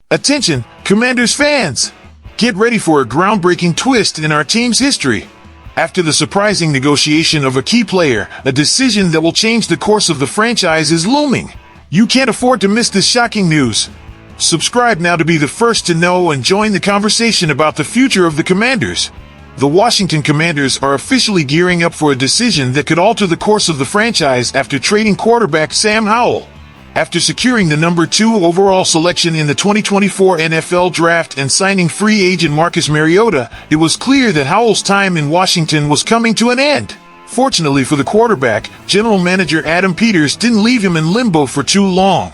Attention, Commanders fans! Get ready for a groundbreaking twist in our team's history. After the surprising negotiation of a key player, a decision that will change the course of the franchise is looming. You can't afford to miss this shocking news. Subscribe now to be the first to know and join the conversation about the future of the Commanders. The Washington Commanders are officially gearing up for a decision that could alter the course of the franchise after trading quarterback Sam Howell. After securing the number 2 overall selection in the 2024 NFL Draft and signing free agent Marcus Mariota, it was clear that Howell's time in Washington was coming to an end. Fortunately for the quarterback, general manager Adam Peters didn't leave him in limbo for too long.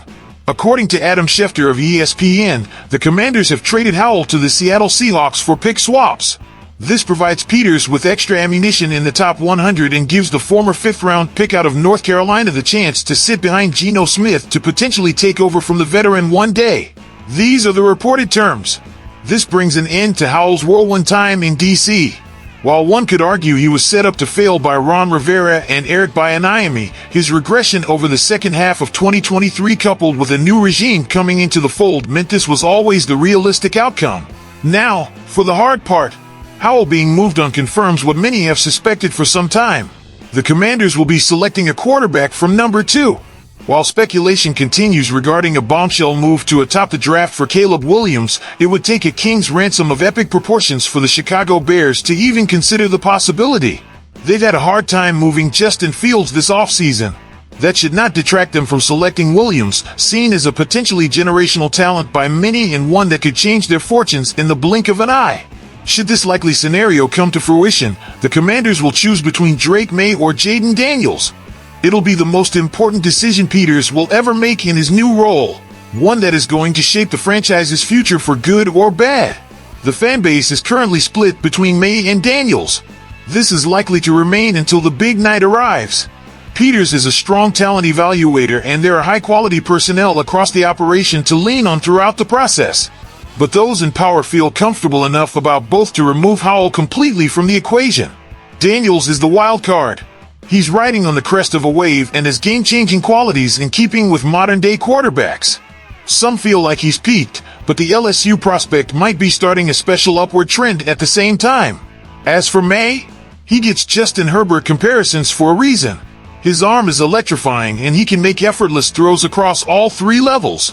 According to Adam Schefter of ESPN, the Commanders have traded Howell to the Seattle Seahawks for pick swaps. This provides Peters with extra ammunition in the top 100 and gives the former 5th-round pick out of North Carolina the chance to sit behind Geno Smith to potentially take over from the veteran one day. These are the reported terms. This brings an end to Howell's whirlwind time in D.C. While one could argue he was set up to fail by Ron Rivera and Eric Bieniemy, his regression over the second half of 2023 coupled with a new regime coming into the fold meant this was always the realistic outcome. Now, for the hard part. Howell being moved on confirms what many have suspected for some time. The Commanders will be selecting a quarterback from number 2. While speculation continues regarding a bombshell move to atop the draft for Caleb Williams, it would take a king's ransom of epic proportions for the Chicago Bears to even consider the possibility. They've had a hard time moving Justin Fields this offseason. That should not detract them from selecting Williams, seen as a potentially generational talent by many and one that could change their fortunes in the blink of an eye. Should this likely scenario come to fruition, the Commanders will choose between Drake May or Jaden Daniels. It'll be the most important decision Peters will ever make in his new role, one that is going to shape the franchise's future for good or bad. The fanbase is currently split between May and Daniels. This is likely to remain until the big night arrives. Peters is a strong talent evaluator and there are high-quality personnel across the operation to lean on throughout the process. But those in power feel comfortable enough about both to remove Howell completely from the equation. Daniels is the wild card. He's riding on the crest of a wave and has game-changing qualities in keeping with modern-day quarterbacks. Some feel like he's peaked, but the LSU prospect might be starting a special upward trend at the same time. As for May, he gets Justin Herbert comparisons for a reason. His arm is electrifying and he can make effortless throws across all 3 levels.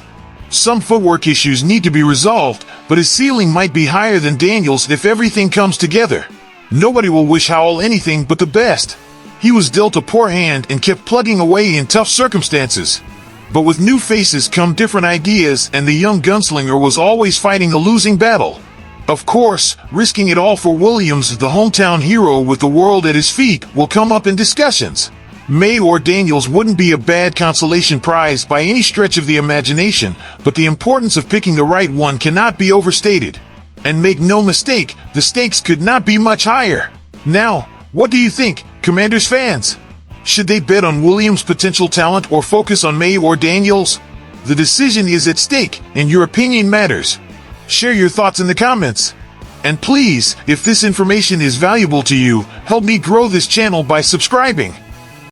Some footwork issues need to be resolved, but his ceiling might be higher than Daniels if everything comes together. Nobody will wish Howell anything but the best. He was dealt a poor hand and kept plugging away in tough circumstances. But with new faces come different ideas, and the young gunslinger was always fighting a losing battle. Of course, risking it all for Williams, the hometown hero with the world at his feet, will come up in discussions. May or Daniels wouldn't be a bad consolation prize by any stretch of the imagination, but the importance of picking the right one cannot be overstated. And make no mistake, the stakes could not be much higher. Now, what do you think, Commanders fans? Should they bet on Williams' potential talent or focus on May or Daniels? The decision is at stake, and your opinion matters. Share your thoughts in the comments. And please, if this information is valuable to you, help me grow this channel by subscribing.